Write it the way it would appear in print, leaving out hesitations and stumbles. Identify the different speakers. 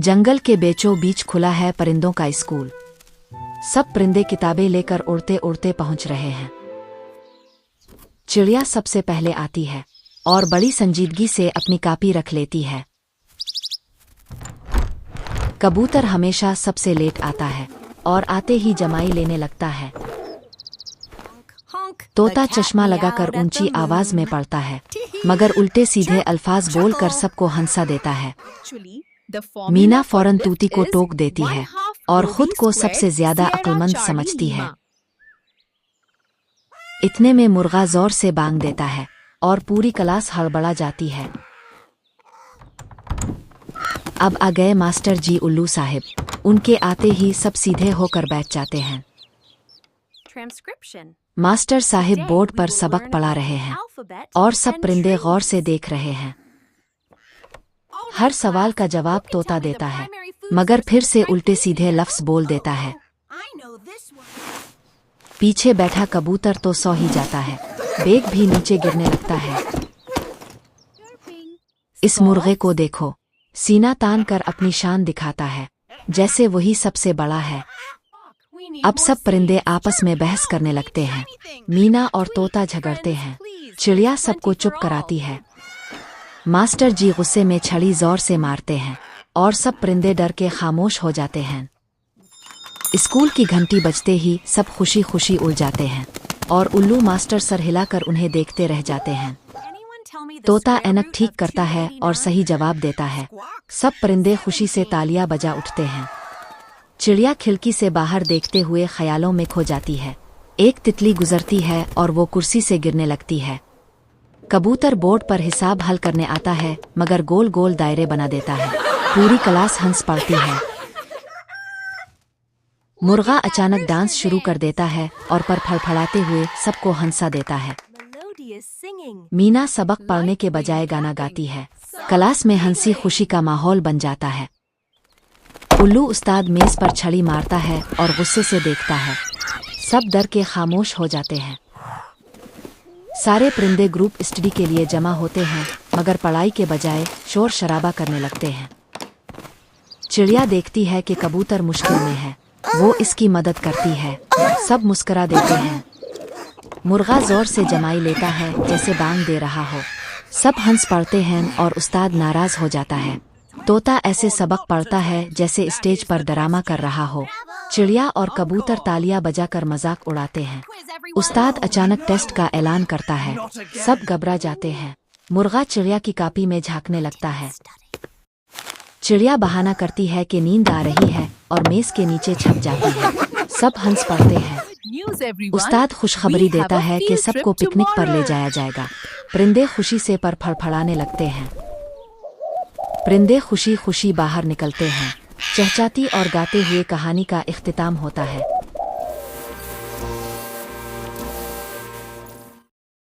Speaker 1: जंगल के बीचों बीच खुला है परिंदों का स्कूल। सब परिंदे किताबें लेकर उड़ते उड़ते पहुंच रहे हैं। चिड़िया सबसे पहले आती है और बड़ी संजीदगी से अपनी कॉपी रख लेती है। कबूतर हमेशा सबसे लेट आता है और आते ही जमाई लेने लगता है। तोता चश्मा लगाकर ऊंची आवाज में पढ़ता है, मगर उल्टे सीधे अल्फाज बोलकर सबको हंसा देता है। मीना फौरन तूती को टोक देती है और खुद को सबसे ज्यादा अक्लमंद समझती है। इतने में मुर्गा जोर से बांग देता है और पूरी क्लास हड़बड़ा जाती है। अब आ गए मास्टर जी उल्लू साहिब। उनके आते ही सब सीधे होकर बैठ जाते हैं। मास्टर साहिब बोर्ड पर सबक पढ़ा रहे हैं और सब परिंदे गौर से देख रहे हैं। हर सवाल का जवाब तोता देता है, मगर फिर से उल्टे सीधे लफ्ज बोल देता है। पीछे बैठा कबूतर तो सो ही जाता है, बेग भी नीचे गिरने लगता है। इस मुर्गे को देखो, सीना तान कर अपनी शान दिखाता है, जैसे वही सबसे बड़ा है। अब सब परिंदे आपस में बहस करने लगते हैं। मीना और तोता झगड़ते हैं। चिड़िया सबको चुप कराती है। मास्टर जी गुस्से में छड़ी जोर से मारते हैं और सब परिंदे डर के खामोश हो जाते हैं। स्कूल की घंटी बजते ही सब खुशी खुशी उड़ जाते हैं और उल्लू मास्टर सर हिलाकर उन्हें देखते रह जाते हैं। तोता ऐनक ठीक करता है और सही जवाब देता है। सब परिंदे खुशी से तालियां बजा उठते हैं। चिड़िया खिड़की से बाहर देखते हुए ख्यालों में खो जाती है। एक तितली गुजरती है और वो कुर्सी से गिरने लगती है। कबूतर बोर्ड पर हिसाब हल करने आता है, मगर गोल गोल दायरे बना देता है। पूरी क्लास हंस पड़ती है। मुर्गा अचानक डांस शुरू कर देता है और पर फड़फड़ाते हुए सबको हंसा देता है। मीना सबक पढ़ने के बजाय गाना गाती है। क्लास में हंसी खुशी का माहौल बन जाता है। उल्लू उस्ताद मेज पर छड़ी मारता है और गुस्से से देखता है। सब डर के खामोश हो जाते हैं। सारे परिंदे ग्रुप स्टडी के लिए जमा होते हैं, मगर पढ़ाई के बजाय शोर शराबा करने लगते हैं। चिड़िया देखती है कि कबूतर मुश्किल में है, वो इसकी मदद करती है। सब मुस्कुरा देते हैं। मुर्गा जोर से जमाई लेता है, जैसे बांग दे रहा हो। सब हंस पड़ते हैं और उस्ताद नाराज हो जाता है। तोता ऐसे सबक पढ़ता है जैसे स्टेज पर ड्रामा कर रहा हो। चिड़िया और कबूतर तालियां बजाकर मजाक उड़ाते हैं। उस्ताद अचानक टेस्ट का ऐलान करता है। सब घबरा जाते हैं। मुर्गा चिड़िया की कॉपी में झांकने लगता है। चिड़िया बहाना करती है कि नींद आ रही है और मेज के नीचे छप जाती है। सब हंस पड़ते हैं। उस्ताद खुशखबरी देता है कि सबको पिकनिक पर ले जाया जाएगा। परिंदे खुशी से पर फड़फड़ाने लगते हैं। परिंदे खुशी खुशी बाहर निकलते हैं। चहचहाती और गाते हुए कहानी का इख्तिताम होता है।